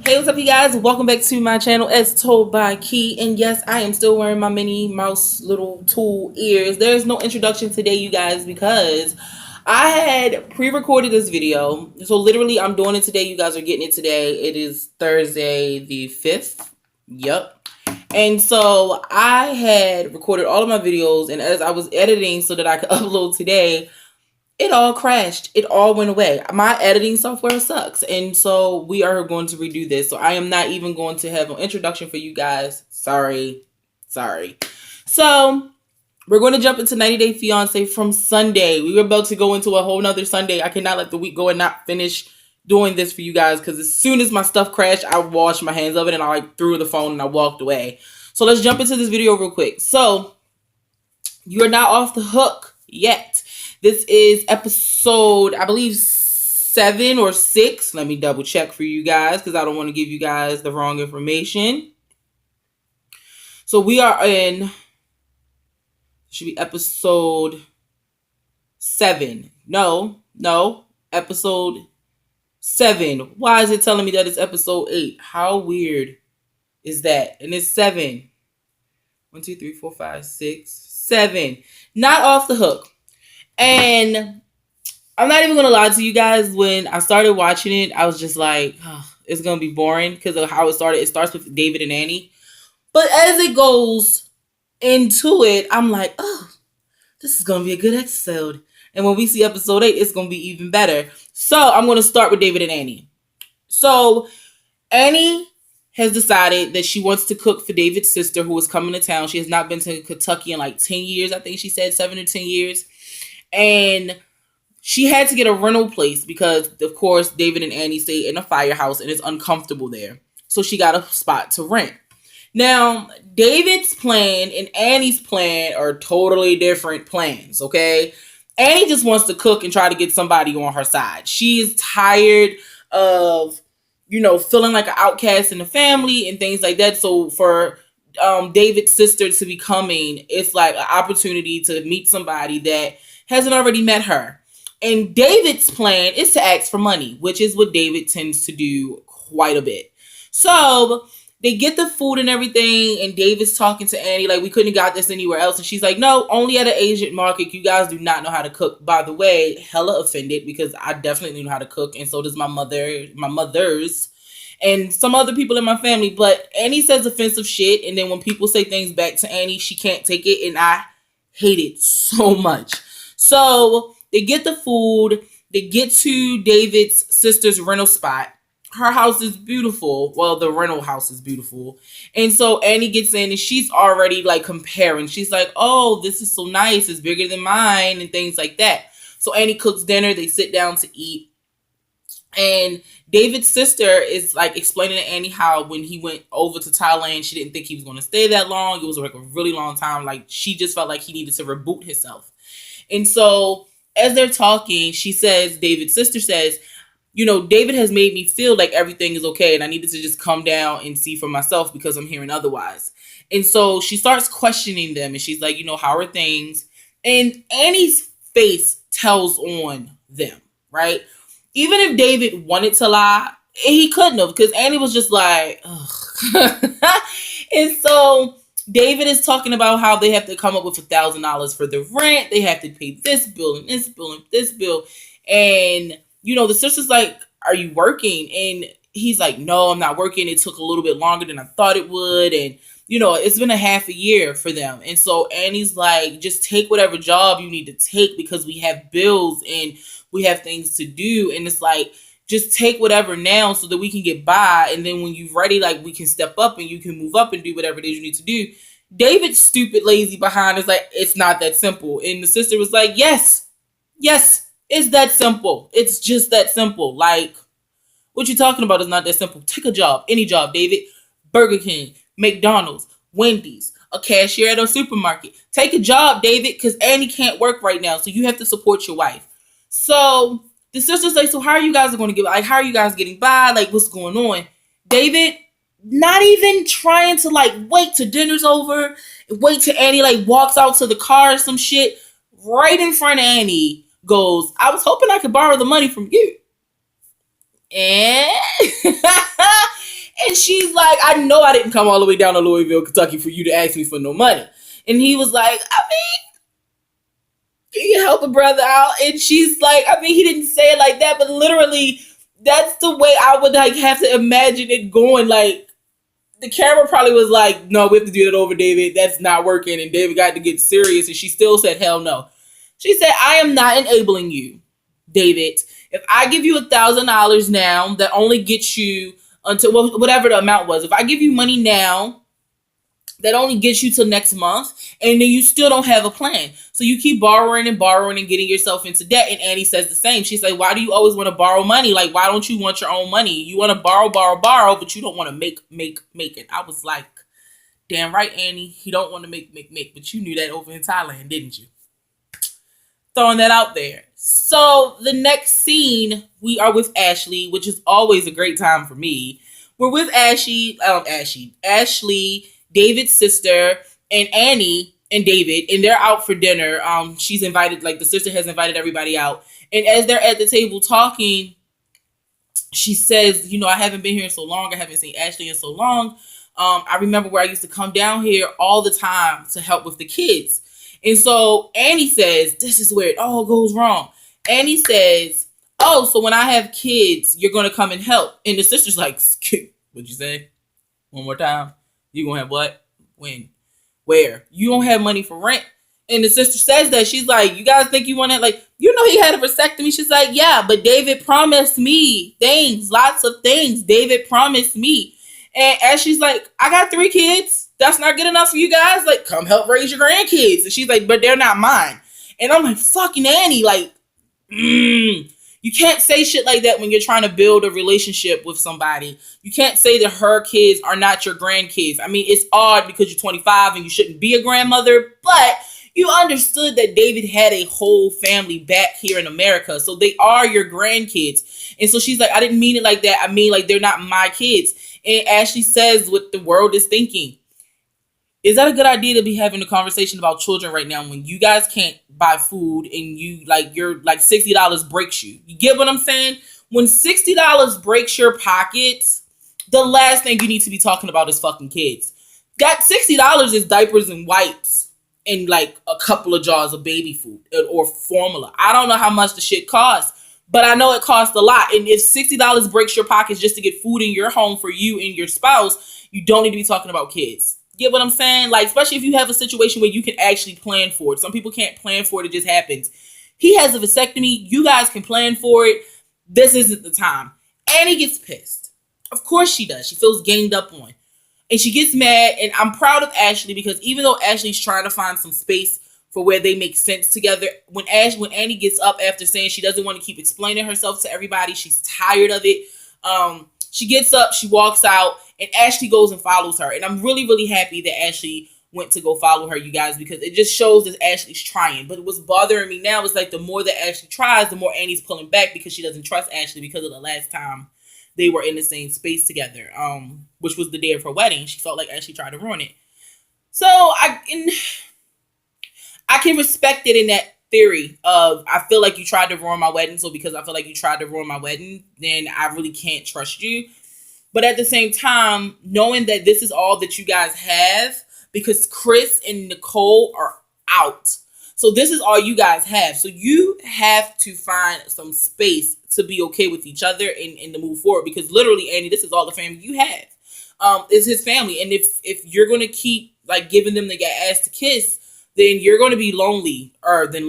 Hey, what's up, you guys? Welcome back to my channel, as told by Key. And yes, I am still wearing my Minnie Mouse little tool ears. There's no introduction today, you guys, because I had pre-recorded this video. So literally, I'm doing it today. You guys are getting it today. It is Thursday the 5th. Yep. And so I had recorded all of my videos, and as I was editing so that I could upload today, it all crashed. It all went away. My editing software sucks. And so we are going to redo this. So I am not even going to have an introduction for you guys. Sorry. So we're going to jump into 90 Day Fiancé from Sunday. We were about to go into a whole nother Sunday. I cannot let the week go and not finish doing this for you guys, because as soon as my stuff crashed, I washed my hands of it and I threw the phone and I walked away. So let's jump into this video real quick. So you are not off the hook yet. This is episode, I believe, 7 or 6. Let me double check for you guys, because I don't want to give you guys the wrong information. So we are in, should be episode 7. No, episode 7. Why is it telling me that it's episode 8? How weird is that? And it's 7. 1, 2, 3, 4, 5, 6, 7. Not off the hook. And I'm not even going to lie to you guys. When I started watching it, I was just like, oh, it's going to be boring because of how it started. It starts with David and Annie. But as it goes into it, I'm like, oh, this is going to be a good episode. And when we see episode 8, it's going to be even better. So I'm going to start with David and Annie. So Annie has decided that she wants to cook for David's sister, who is coming to town. She has not been to Kentucky in like 10 years. I think she said 7 or 10 years. And she had to get a rental place because, of course, David and Annie stay in a firehouse and it's uncomfortable there. So she got a spot to rent. Now, David's plan and Annie's plan are totally different plans, okay? Annie just wants to cook and try to get somebody on her side. She is tired of, feeling like an outcast in the family and things like that. So for David's sister to be coming, it's like an opportunity to meet somebody that hasn't already met her. And David's plan is to ask for money, which is what David tends to do quite a bit. So they get the food and everything, and David's talking to Annie like, we couldn't have got this anywhere else. And she's like, no, only at an Asian market. You guys do not know how to cook. By the way, hella offended, because I definitely know how to cook, and so does my mothers, and some other people in my family. But Annie says offensive shit, and then when people say things back to Annie, she can't take it, and I hate it so much. So they get the food. They get to David's sister's rental spot. Her house is beautiful. Well, the rental house is beautiful. And so Annie gets in and she's already like comparing. She's like, oh, this is so nice. It's bigger than mine and things like that. So Annie cooks dinner. They sit down to eat. And David's sister is like explaining to Annie how when he went over to Thailand, she didn't think he was going to stay that long. It was like a really long time. Like, she just felt like he needed to reboot himself. And so as they're talking, David's sister says, David has made me feel like everything is okay, and I needed to just come down and see for myself because I'm hearing otherwise. And so she starts questioning them, and she's like, how are things? And Annie's face tells on them, right? Even if David wanted to lie, he couldn't have, because Annie was just like, ugh. And so David is talking about how they have to come up with $1,000 for the rent. They have to pay this bill and this bill and this bill. And, the sister's like, are you working? And he's like, no, I'm not working. It took a little bit longer than I thought it would. And, it's been a half a year for them. And so Annie's like, just take whatever job you need to take, because we have bills and we have things to do. And it's like, just take whatever now so that we can get by. And then when you're ready, like, we can step up and you can move up and do whatever it is you need to do. David's stupid, lazy behind is like, it's not that simple. And the sister was like, yes, it's that simple. It's just that simple. Like, what you talking about is not that simple. Take a job, any job, David. Burger King, McDonald's, Wendy's, a cashier at a supermarket. Take a job, David, because Annie can't work right now. So you have to support your wife. So the sister's like, so how are you guys going to get, like, how are you guys getting by? Like, what's going on? David, not even trying to, like, wait till dinner's over, wait till Annie, like, walks out to the car or some shit. Right in front of Annie goes, I was hoping I could borrow the money from you. And like, I know I didn't come all the way down to Louisville, Kentucky for you to ask me for no money. And he was like, I mean, can you help a brother out? And she's like, I mean, he didn't say it like that, but literally, that's the way I would like have to imagine it going. Like, the camera probably was like, no, we have to do that over, David. That's not working. And David got to get serious. And she still said, hell no. She said, I am not enabling you, David. If I give you $1,000 now, that only gets you until whatever the amount was. If I give you money now, that only gets you till next month, and then you still don't have a plan. So you keep borrowing and borrowing and getting yourself into debt. And Annie says the same. She's like, why do you always want to borrow money? Like, why don't you want your own money? You want to borrow, but you don't want to make it. I was like, damn right, Annie. You don't want to make. But you knew that over in Thailand, didn't you? Throwing that out there. So the next scene, we are with Ashley, which is always a great time for me. We're with Ashley, David's sister, and Annie and David, and they're out for dinner. She's invited, like the sister has invited everybody out. And as they're at the table talking, she says, I haven't been here in so long. I haven't seen Ashley in so long. I remember where I used to come down here all the time to help with the kids. And so Annie says, this is where it all goes wrong. Annie says, oh, so when I have kids, you're going to come and help. And the sister's like, what'd you say? One more time. You going to have what? When? Where? You don't have money for rent. And the sister says that. She's like, you guys think you want to, like, he had a vasectomy. She's like, yeah, but David promised me things, lots of things. David promised me. And as she's like, I got 3 kids. That's not good enough for you guys. Like, come help raise your grandkids. And she's like, but they're not mine. And I'm like, fucking Annie, like, you can't say shit like that when you're trying to build a relationship with somebody. You can't say that her kids are not your grandkids. I mean, it's odd because you're 25 and you shouldn't be a grandmother, but you understood that David had a whole family back here in America. So they are your grandkids. And so she's like, I didn't mean it like that. I mean, like, they're not my kids. And Ashley says what the world is thinking. Is that a good idea to be having a conversation about children right now when you guys can't buy food and you're like $60 breaks you? You get what I'm saying? When $60 breaks your pockets, the last thing you need to be talking about is fucking kids. That $60 is diapers and wipes and like a couple of jars of baby food or formula. I don't know how much the shit costs, but I know it costs a lot. And if $60 breaks your pockets just to get food in your home for you and your spouse, you don't need to be talking about kids. Get what I'm saying? Like, especially if you have a situation where you can actually plan for it. Some people can't plan for it. It just happens. He has a vasectomy. You guys can plan for it. This isn't the time. Annie gets pissed. Of course she does. She feels ganged up on. And she gets mad. And I'm proud of Ashley because even though Ashley's trying to find some space for where they make sense together, when Annie gets up after saying she doesn't want to keep explaining herself to everybody, she's tired of it. She gets up, she walks out, and Ashley goes and follows her. And I'm really, really happy that Ashley went to go follow her, you guys, because it just shows that Ashley's trying. But what's bothering me now is like the more that Ashley tries, the more Annie's pulling back because she doesn't trust Ashley because of the last time they were in the same space together, which was the day of her wedding. She felt like Ashley tried to ruin it. So I can respect it in that theory of I feel like you tried to ruin my wedding, so because I feel like you tried to ruin my wedding, then I really can't trust you. But at the same time, knowing that this is all that you guys have, because Chris and Nicole are out. So this is all you guys have. So you have to find some space to be okay with each other and to move forward. Because literally, Annie, this is all the family you have. It's his family. And if you're going to keep like giving them the ass to kiss, then you're going to be lonely than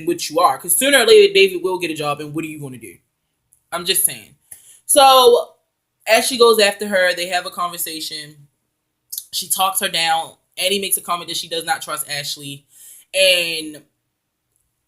what you are. Because sooner or later, David will get a job. And what are you going to do? I'm just saying. So as she goes after her, they have a conversation. She talks her down. Annie makes a comment that she does not trust Ashley. And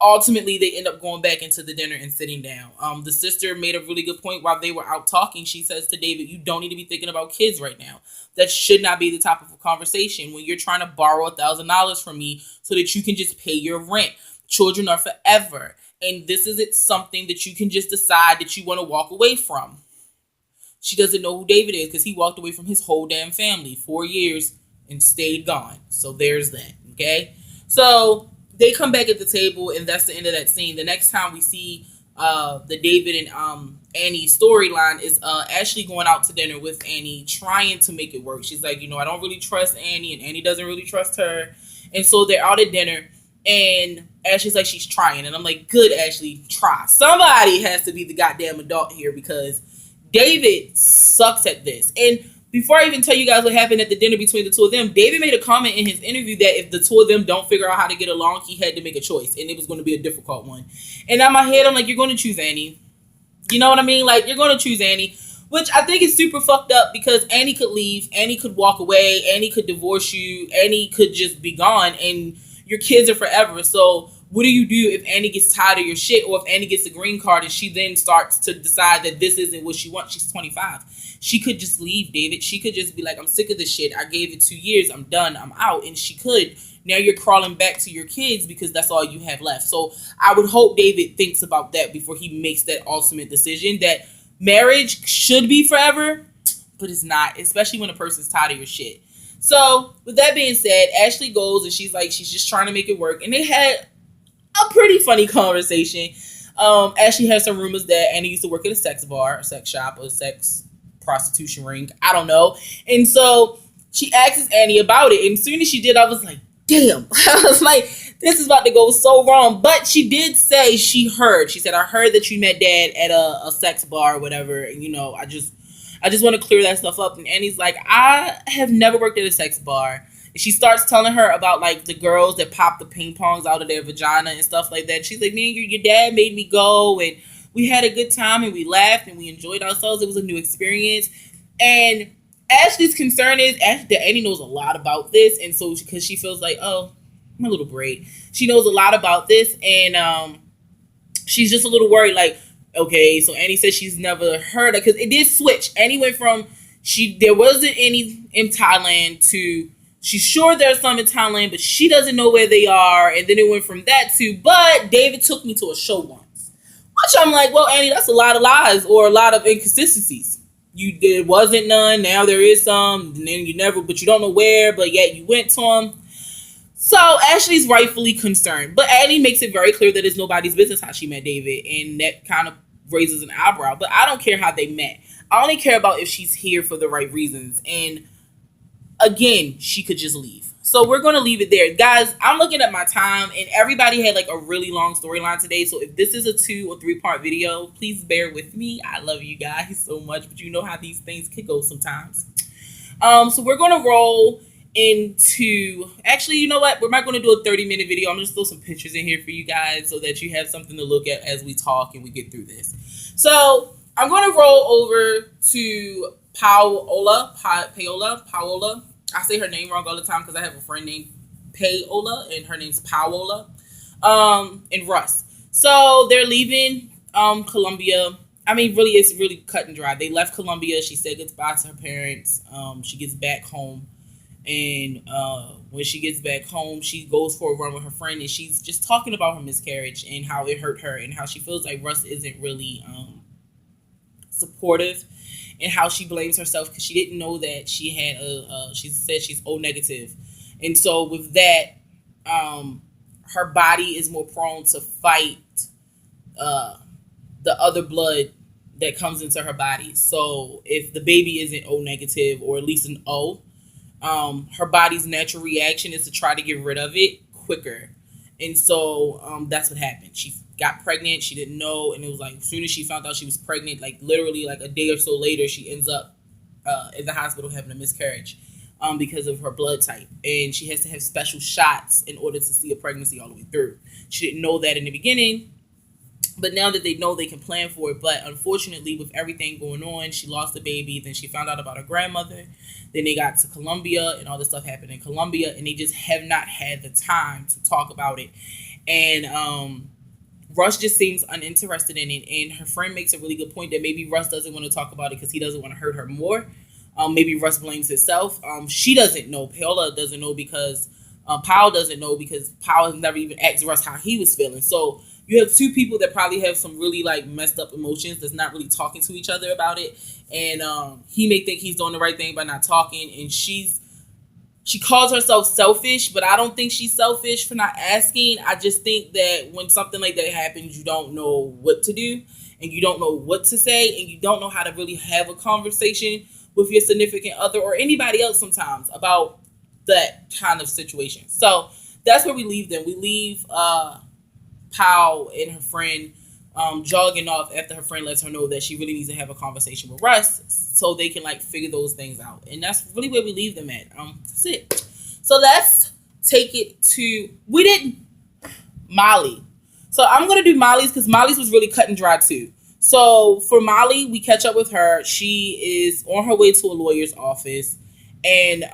ultimately, they end up going back into the dinner and sitting down. The sister made a really good point while they were out talking. She says to David, you don't need to be thinking about kids right now. That should not be the topic of conversation when you're trying to borrow $1,000 from me so that you can just pay your rent. Children are forever. And this isn't something that you can just decide that you want to walk away from. She doesn't know who David is because he walked away from his whole damn family 4 years and stayed gone. So there's that. Okay. So they come back at the table and that's the end of that scene. The next time we see the David and Annie's storyline is Ashley going out to dinner with Annie, trying to make it work. She's like, I don't really trust Annie, and Annie doesn't really trust her. And so they're out at dinner, and Ashley's like, she's trying. And I'm like, good, Ashley, try. Somebody has to be the goddamn adult here, because David sucks at this. And before I even tell you guys what happened at the dinner between the two of them, David made a comment in his interview that if the two of them don't figure out how to get along, he had to make a choice, and it was going to be a difficult one. And in my head, I'm like, you're going to choose Annie. You know what I mean? Like, you're going to choose Annie, which I think is super fucked up, because Annie could leave, Annie could walk away, Annie could divorce you, Annie could just be gone, and your kids are forever. So what do you do if Annie gets tired of your shit, or if Annie gets a green card and she then starts to decide that this isn't what she wants? She's 25. She could just leave, David. She could just be like, I'm sick of this shit. I gave it 2 years. I'm done. I'm out. And she could. Now you're crawling back to your kids because that's all you have left. So I would hope David thinks about that before he makes that ultimate decision, that marriage should be forever, but it's not, especially when a person's tired of your shit. So with that being said, Ashley goes and she's like, she's just trying to make it work. And they had a pretty funny conversation. Ashley has some rumors that Annie used to work at a sex bar, a sex shop, or a sex prostitution ring. I don't know. And so she asks Annie about it. And as soon as she did, I was like, damn. I was like, this is about to go so wrong. But she did say she heard. She said, I heard that you met Dad at a sex bar or whatever. And, I just want to clear that stuff up. And Annie's like, I have never worked at a sex bar. And she starts telling her about, like, the girls that pop the ping pongs out of their vagina and stuff like that. She's like, man, your dad made me go, and we had a good time, and we laughed, and we enjoyed ourselves. It was a new experience. And Ashley's concern is that Annie knows a lot about this, and so because she feels like, oh, I'm a little braid. She knows a lot about this, and she's just a little worried, like, okay, so Annie says she's never heard of, because it did switch. Annie went from there wasn't any in Thailand to she's sure there's some in Thailand, but she doesn't know where they are, and then it went from that to, but David took me to a show once. Which I'm like, well, Annie, that's a lot of lies or a lot of inconsistencies. There wasn't none, now there is some, and then but you don't know where, but yet you went to them. So Ashley's rightfully concerned, but Annie makes it very clear that it's nobody's business how she met David, and that kind of raises an eyebrow. But I don't care how they met. I only care about if she's here for the right reasons. And again, she could just leave. So we're going to leave it there. Guys, I'm looking at my time, and everybody had like a really long storyline today. So if this is a 2 or 3 part video, please bear with me. I love you guys so much, but you know how these things could go sometimes. So we're going to roll into, actually, you know what? We're not going to do a 30-minute video. I'm going to throw some pictures in here for you guys so that you have something to look at as we talk and we get through this. So I'm going to roll over to Paola. I say her name wrong all the time because I have a friend named Paola and her name's Paola. And Russ. So they're leaving Colombia. I mean, really, it's really cut and dry. They left Colombia. She said goodbye to her parents. She gets back home. And when she gets back home, she goes for a run with her friend. And she's just talking about her miscarriage and how it hurt her and how she feels like Russ isn't really supportive. And how she blames herself because she didn't know that she had she said she's O negative. And so with that, her body is more prone to fight the other blood that comes into her body. So if the baby isn't O negative, or at least an O, her body's natural reaction is to try to get rid of it quicker. And so that's what happened. She got pregnant. She didn't know. And it was like, as soon as she found out she was pregnant, like literally like a day or so later, she ends up in the hospital having a miscarriage because of her blood type. And she has to have special shots in order to see a pregnancy all the way through. She didn't know that in the beginning. But now that they know, they can plan for it. But unfortunately, with everything going on, she lost the baby. Then she found out about her grandmother. Then they got to Colombia, and all this stuff happened in Colombia. And they just have not had the time to talk about it. And Russ just seems uninterested in it. And her friend makes a really good point that maybe Russ doesn't want to talk about it because he doesn't want to hurt her more. Maybe Russ blames himself. She doesn't know. Paola doesn't know because Powell doesn't know because Powell has never even asked Russ how he was feeling. So you have two people that probably have some really like messed up emotions that's not really talking to each other about it. And he may think he's doing the right thing by not talking. And she calls herself selfish, but I don't think she's selfish for not asking. I just think that when something like that happens, you don't know what to do. and you don't know what to say and you don't know how to really have a conversation with your significant other or anybody else sometimes about that kind of situation. So that's where we leave them. We leave Powell and her friend jogging off after her friend lets her know that she really needs to have a conversation with Russ so they can like figure those things out. And that's really where we leave them at. That's it. So let's take it to we didn't Molly. So I'm gonna do Molly's because Molly's was really cut and dry too. So for Molly, we catch up with her. She is on her way to a lawyer's office, and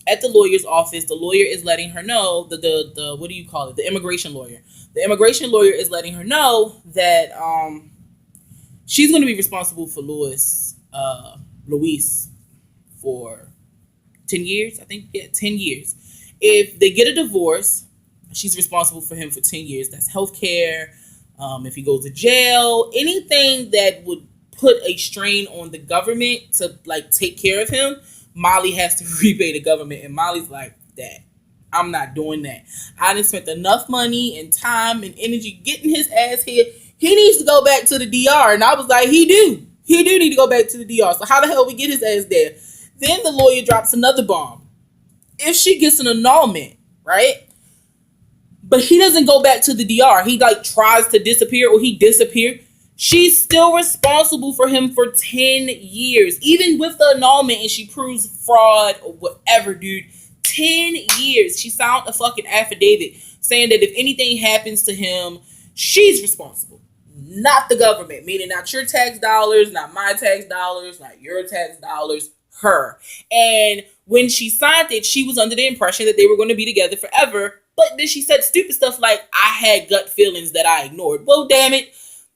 at the lawyer's office, the lawyer is letting her know the what do you call it? The immigration lawyer. The immigration lawyer is letting her know that she's going to be responsible for Luis for 10 years. I think 10 years. If they get a divorce, she's responsible for him for 10 years. That's health care. If he goes to jail, anything that would put a strain on the government to like take care of him, Molly has to repay the government. And Molly's like, that. I'm not doing that. I done spent enough money and time and energy getting his ass here. He needs to go back to the DR. And I was like, he do. He do need to go back to the DR. So how the hell we get his ass there? Then the lawyer drops another bomb. If she gets an annulment, right? But he doesn't go back to the DR. He like tries to disappear or he disappeared. She's still responsible for him for 10 years. Even with the annulment and she proves fraud or whatever, dude. 10 years. She signed a fucking affidavit saying that if anything happens to him, she's responsible. Not the government. Meaning not your tax dollars, not my tax dollars, not your tax dollars. Her. And when she signed it, she was under the impression that they were going to be together forever. But then she said stupid stuff like, I had gut feelings that I ignored. Well, damn it.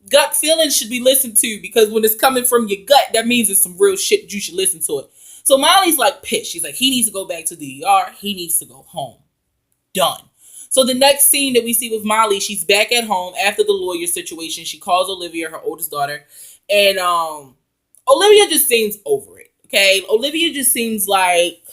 Gut feelings should be listened to because when it's coming from your gut, that means it's some real shit. You should listen to it. So Molly's like pissed. She's like, he needs to go back to the ER. He needs to go home. Done. So the next scene that we see with Molly, she's back at home after the lawyer situation. She calls Olivia, her oldest daughter. And Olivia just seems over it. Okay? Olivia just seems like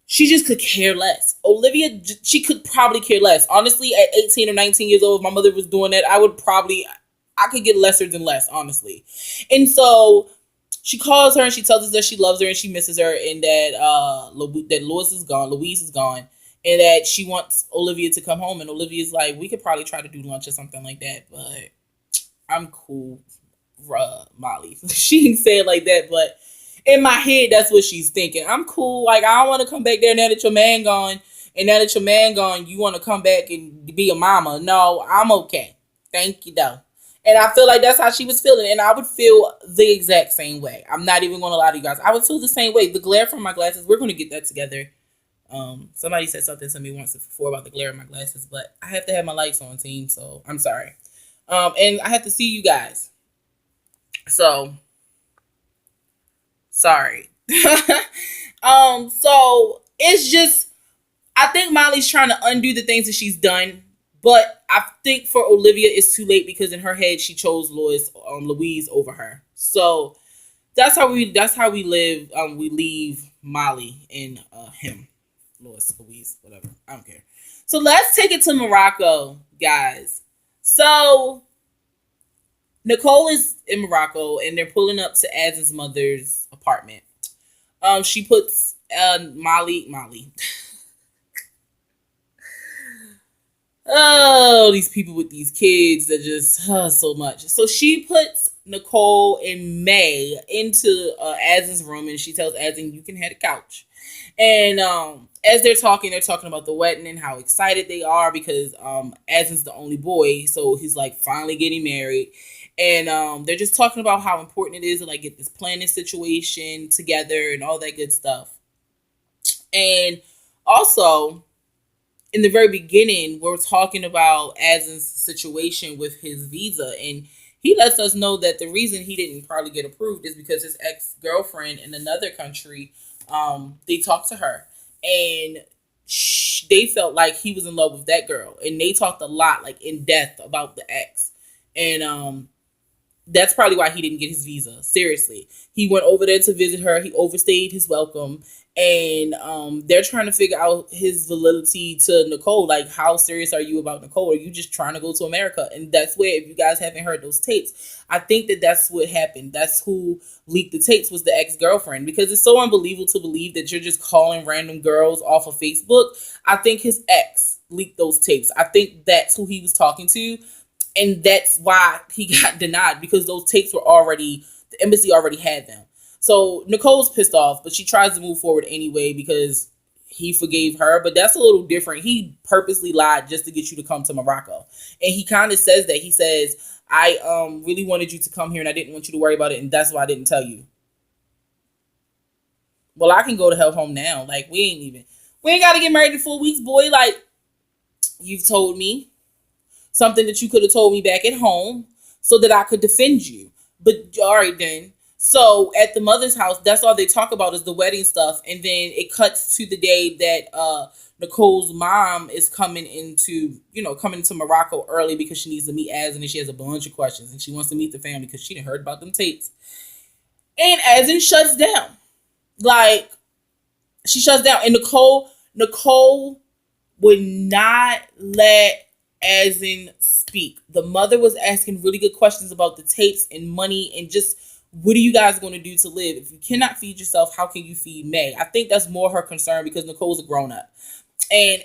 she just could care less. Olivia, she could probably care less. Honestly, at 18 or 19 years old, if my mother was doing that, I could get lesser than less, honestly. And so she calls her and she tells us that she loves her and she misses her and that Louise is gone, and that she wants Olivia to come home. And Olivia's like, we could probably try to do lunch or something like that, but I'm cool, Molly. She didn't say it like that, but in my head, that's what she's thinking. I'm cool. Like, I don't want to come back there now that your man gone. And now that your man gone, you want to come back and be a mama. No, I'm okay. Thank you, though. And I feel like that's how she was feeling. And I would feel the exact same way. I'm not even going to lie to you guys. I would feel the same way. The glare from my glasses, we're going to get that together. Somebody said something to me once before about the glare in my glasses. But I have to have my lights on, team. So I'm sorry. And I have to see you guys. So sorry. So it's just, I think Molly's trying to undo the things that she's done, but I think for Olivia it's too late because in her head she chose Louise over her. So that's how we live. We leave Molly and him, Louise, whatever. I don't care. So let's take it to Morocco, guys. So Nicole is in Morocco and they're pulling up to Az's mother's apartment. She puts Molly. Oh, these people with these kids that just so much. So she puts Nicole and May into Az's room and she tells Azin, you can have the couch. And as they're talking about the wedding and how excited they are because Azin's the only boy, so he's like finally getting married. And they're just talking about how important it is to like get this planning situation together and all that good stuff. And also, in the very beginning, we're talking about Azin's situation with his visa. And he lets us know that the reason he didn't probably get approved is because his ex-girlfriend in another country, they talked to her. And they felt like he was in love with that girl. And they talked a lot, like in depth, about the ex. And That's probably why he didn't get his visa. Seriously, he went over there to visit her. He overstayed his welcome, and they're trying to figure out his validity to Nicole. Like, how serious are you about Nicole? Are you just trying to go to America? And that's where, if you guys haven't heard those tapes, I think that that's what happened. That's who leaked the tapes, was the ex-girlfriend, because it's so unbelievable to believe that you're just calling random girls off of Facebook. I think his ex leaked those tapes. I think that's who he was talking to, and that's why he got denied, because those tapes were already, the embassy already had them. So Nicole's pissed off, but she tries to move forward anyway because he forgave her. But that's a little different. He purposely lied just to get you to come to Morocco. And he kind of says that. He says, I really wanted you to come here and I didn't want you to worry about it, and that's why I didn't tell you. Well, I can go to hell home now. Like, we ain't got to get married in 4 weeks, boy. Like, you've told me something that you could have told me back at home so that I could defend you. But all right then. So at the mother's house, that's all they talk about is the wedding stuff. And then it cuts to the day that Nicole's mom is coming to Morocco early because she needs to meet Azin, and she has a bunch of questions and she wants to meet the family because she didn't heard about them tapes. And Azin shuts down. Like, she shuts down. And Nicole would not let Azin speak. The mother was asking really good questions about the tapes and money and just, what are you guys going to do to live? If you cannot feed yourself, how can you feed May? I think that's more her concern because Nicole's a grown up. And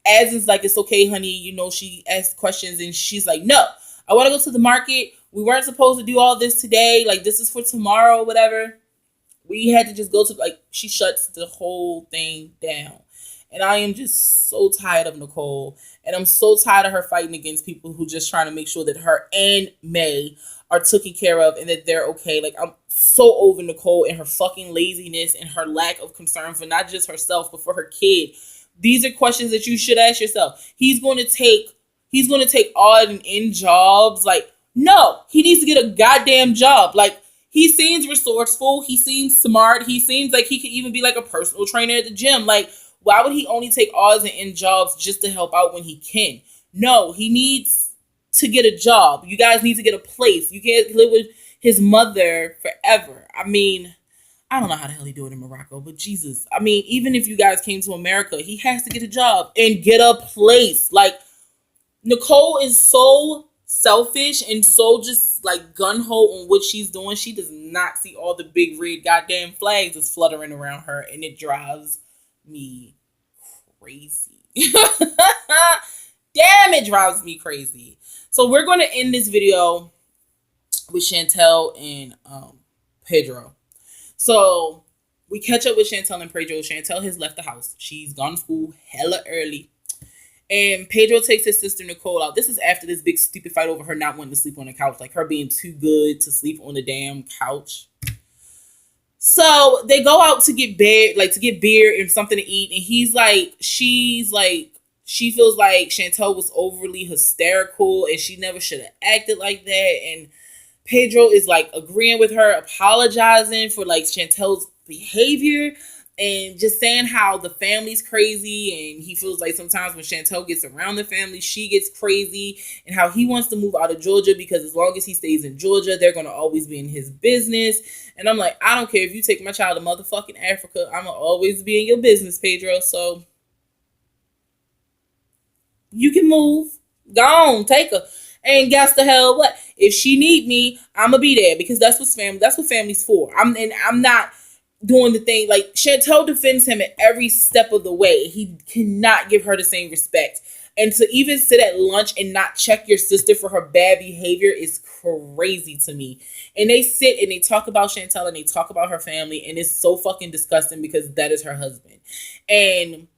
Azin's like, it's okay, honey. She asked questions and she's like, no, I want to go to the market. We weren't supposed to do all this today. Like, this is for tomorrow, whatever. We had to just go to, like, she shuts the whole thing down. And I am just so tired of Nicole. And I'm so tired of her fighting against people who just trying to make sure that her and May are taken care of and that they're okay. Like, I'm so over Nicole and her fucking laziness and her lack of concern for not just herself, but for her kid. These are questions that you should ask yourself. He's going to take odd and end jobs. Like, no, he needs to get a goddamn job. Like, he seems resourceful. He seems smart. He seems like he could even be like a personal trainer at the gym. Like, why would he only take odds and end jobs just to help out when he can? No, he needs to get a job. You guys need to get a place. You can't live with his mother forever. I mean, I don't know how the hell he do it in Morocco, but Jesus. I mean, even if you guys came to America, he has to get a job and get a place. Like, Nicole is so selfish and so just like gun-ho on what she's doing. She does not see all the big red goddamn flags that's fluttering around her, and it drives me crazy. Damn, it drives me crazy. So we're going to end this video with Chantel and Pedro. So we catch up with Chantel and Pedro. Chantel has left the house. She's gone to school hella early. And Pedro takes his sister Nicole out. This is after this big stupid fight over her not wanting to sleep on the couch. Like, her being too good to sleep on the damn couch. So they go out to get beer and something to eat. And she feels like Chantel was overly hysterical and she never should have acted like that. And Pedro is like agreeing with her, apologizing for like Chantel's behavior and just saying how the family's crazy. And he feels like sometimes when Chantel gets around the family, she gets crazy, and how he wants to move out of Georgia because as long as he stays in Georgia, they're going to always be in his business. And I'm like, I don't care if you take my child to motherfucking Africa. I'm going to always be in your business, Pedro. So you can move. Go on, take her. And guess the hell what? If she need me, I'm going to be there because that's what family's for. I'm not doing the thing. Like, Chantel defends him at every step of the way. He cannot give her the same respect. And to even sit at lunch and not check your sister for her bad behavior is crazy to me. And they sit and they talk about Chantel and they talk about her family, and it's so fucking disgusting because that is her husband. And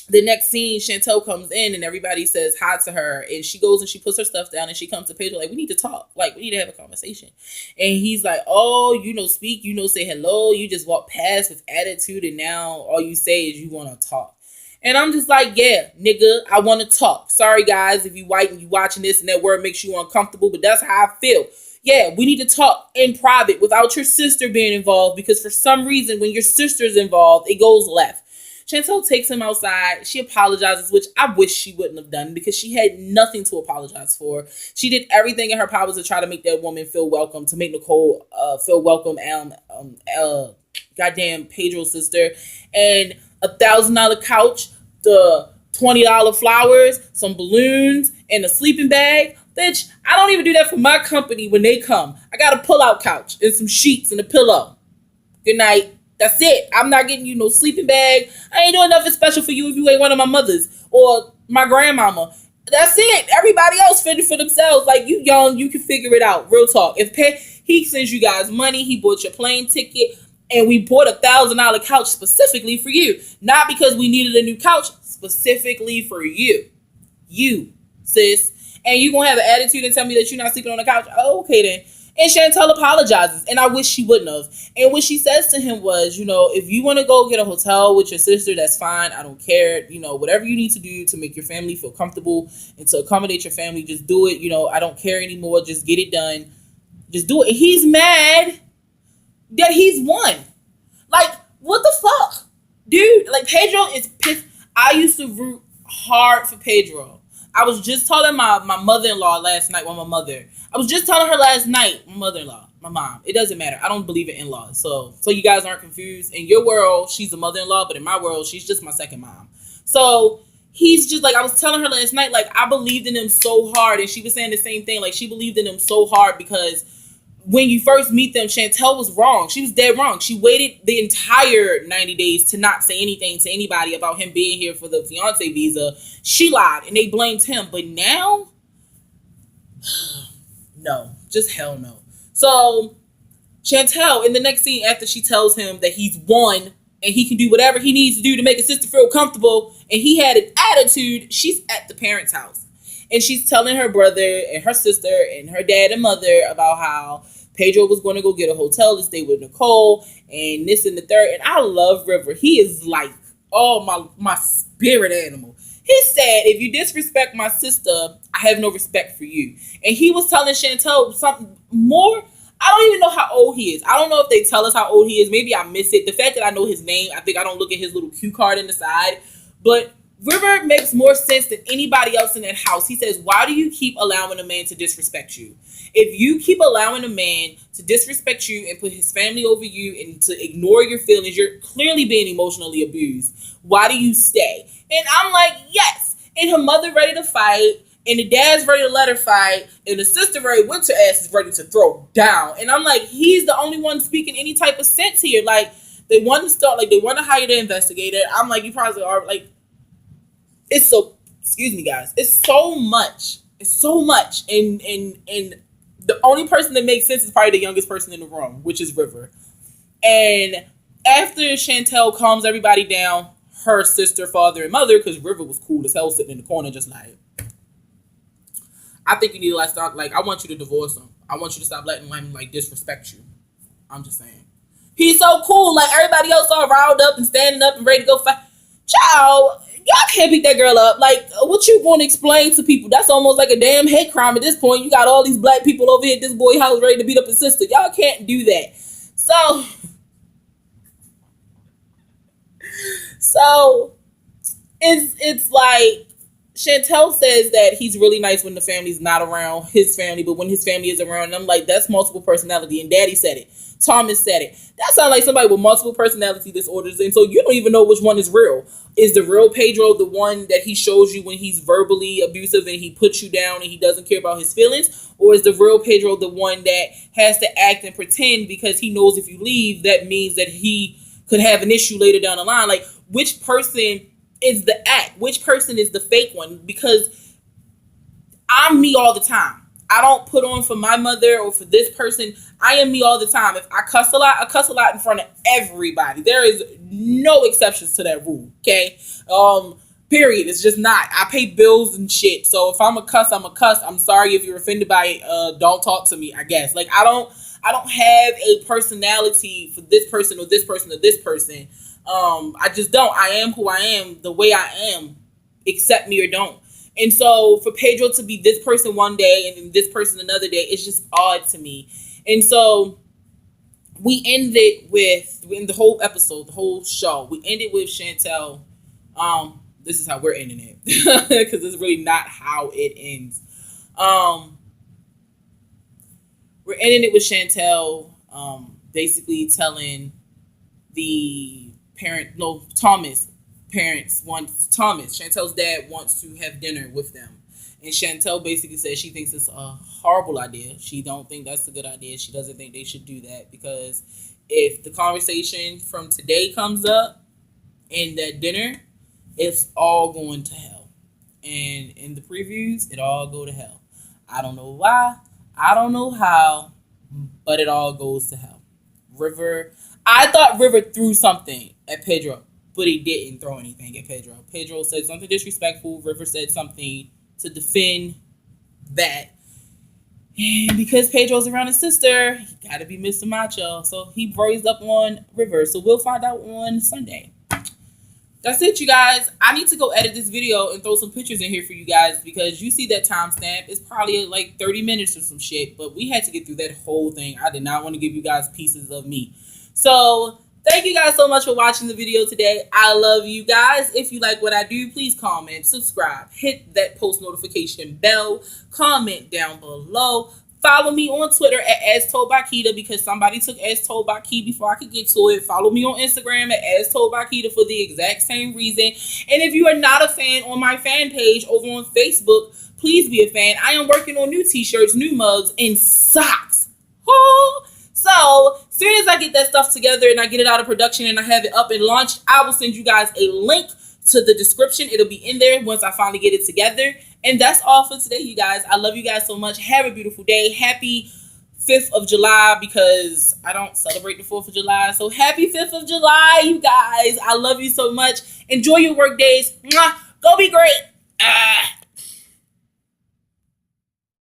the next scene, Chantel comes in and everybody says hi to her, and she goes and she puts her stuff down and she comes to Pedro like, we need to talk. Like, we need to have a conversation. And he's like, oh, speak, say hello. You just walk past with attitude and now all you say is you want to talk. And I'm just like, yeah, nigga, I want to talk. Sorry, guys, if you white and you watching this and that word makes you uncomfortable, but that's how I feel. Yeah, we need to talk in private without your sister being involved, because for some reason when your sister's involved, it goes left. Chantel takes him outside. She apologizes, which I wish she wouldn't have done because she had nothing to apologize for. She did everything in her power to try to make that woman feel welcome, to make Nicole feel welcome. Goddamn Pedro's sister, and $1,000 couch, the $20 flowers, some balloons, and a sleeping bag. Bitch, I don't even do that for my company when they come. I got a pull-out couch and some sheets and a pillow. Good night. That's it. I'm not getting you no sleeping bag. I ain't doing nothing special for you if you ain't one of my mothers or my grandmama. That's it. Everybody else fended for themselves. Like, you young, you can figure it out. Real talk. If he sends you guys money, he bought your plane ticket, and we bought $1,000 couch specifically for you. Not because we needed a new couch, specifically for you. You, sis. And you gonna have an attitude and tell me that you're not sleeping on the couch? Oh, okay then. And Chantel apologizes, and I wish she wouldn't have. And what she says to him was, if you want to go get a hotel with your sister, that's fine. I don't care. Whatever you need to do to make your family feel comfortable and to accommodate your family, just do it. I don't care anymore. Just get it done. Just do it. And he's mad that he's won. Like, what the fuck? Dude, like, Pedro is pissed. I used to root hard for Pedro. I was just telling my mother-in-law last night, my mother-in-law, my mom. It doesn't matter. I don't believe in in-laws. So you guys aren't confused. In your world, she's a mother-in-law, but in my world, she's just my second mom. So he's just like, I was telling her last night, like, I believed in him so hard. And she was saying the same thing. Like, she believed in him so hard because when you first meet them, Chantel was wrong. She was dead wrong. She waited the entire 90 days to not say anything to anybody about him being here for the fiancé visa. She lied, and they blamed him. But now, no, just hell no. So Chantel, in the next scene, after she tells him that he's won and he can do whatever he needs to do to make his sister feel comfortable, and he had an attitude, she's at the parents' house. And she's telling her brother and her sister and her dad and mother about how Pedro was going to go get a hotel to stay with Nicole and this and the third. And I love River. He is like, oh, my spirit animal. He said, if you disrespect my sister, I have no respect for you. And he was telling Chantel something more. I don't even know how old he is. I don't know if they tell us how old he is. Maybe I miss it. The fact that I know his name, I think I don't look at his little cue card in the side. But River makes more sense than anybody else in that house. He says, why do you keep allowing a man to disrespect you? If you keep allowing a man to disrespect you and put his family over you and to ignore your feelings, you're clearly being emotionally abused. Why do you stay? And I'm like, yes. And her mother ready to fight, and the dad's ready to let her fight, and the sister ready, winter ass is ready to throw down. And I'm like, he's the only one speaking any type of sense here. Like, they want to start, like, they want to hire the investigator. I'm like, you probably are, like, it's so, excuse me, guys. It's so much. It's so much. And the only person that makes sense is probably the youngest person in the room, which is River. And after Chantel calms everybody down, her sister, father, and mother, because River was cool as hell sitting in the corner just like, I think you need to stop, I want you to divorce him. I want you to stop letting him, disrespect you. I'm just saying. He's so cool. Like, everybody else all riled up and standing up and ready to go fight. Child, y'all can't beat that girl up. Like, what you going to explain to people? That's almost like a damn hate crime at this point. You got all these black people over here at this boy house ready to beat up his sister. Y'all can't do that. So it's like Chantel says that he's really nice when the family's not around his family, but when his family is around, and I'm like, that's multiple personality. And Daddy said it. Thomas said it. That sounds like somebody with multiple personality disorders, and so you don't even know which one is real. Is the real Pedro the one that he shows you when he's verbally abusive and he puts you down and he doesn't care about his feelings? Or is the real Pedro the one that has to act and pretend because he knows if you leave, that means that he could have an issue later down the line? Like, which person is the act? Which person is the fake one? Because I'm me all the time. I don't put on for my mother or for this person. I am me all the time. If I cuss a lot, I cuss a lot in front of everybody. There is no exceptions to that rule, okay? Period. It's just not. I pay bills and shit. So if I'm a cuss, I'm a cuss. I'm sorry if you're offended by it. Don't talk to me, I guess. Like, I don't have a personality for this person or this person or this person. I just don't. I am who I am, the way I am. Accept me or don't. And so for Pedro to be this person one day and then this person another day, it's just odd to me. And so we ended with, in the whole episode, the whole show, we ended with Chantel. This is how we're ending it because it's really not how it ends. We're ending it with Chantel basically telling the Chantel's dad wants to have dinner with them. And Chantel basically says she thinks it's a horrible idea. She don't think that's a good idea. She doesn't think they should do that because if the conversation from today comes up in that dinner, it's all going to hell. And in the previews, it all go to hell. I don't know why. I don't know how, but it all goes to hell. I thought River threw something at Pedro, but he didn't throw anything at Pedro. Pedro said something disrespectful. River said something to defend that. And because Pedro's around his sister, he got to be Mr. Macho. So he raised up on River. So we'll find out on Sunday. That's it, you guys. I need to go edit this video and throw some pictures in here for you guys because you see that timestamp. It's probably like 30 minutes or some shit, but we had to get through that whole thing. I did not want to give you guys pieces of me. So thank you guys so much for watching the video today. I love you guys. If you like what I do, please comment, subscribe, hit that post notification bell, comment down below. Follow me on Twitter at As Told by Keita because somebody took As Told by Key before I could get to it. Follow me on Instagram at As Told by Keita for the exact same reason. And if you are not a fan on my fan page over on Facebook, please be a fan. I am working on new t-shirts, new mugs, and socks. Oh! So, as soon as I get that stuff together and I get it out of production and I have it up and launched, I will send you guys a link to the description. It'll be in there once I finally get it together. And that's all for today, you guys. I love you guys so much. Have a beautiful day. Happy 5th of July because I don't celebrate the 4th of July. So happy 5th of July, you guys. I love you so much. Enjoy your work days. Mwah. Go be great.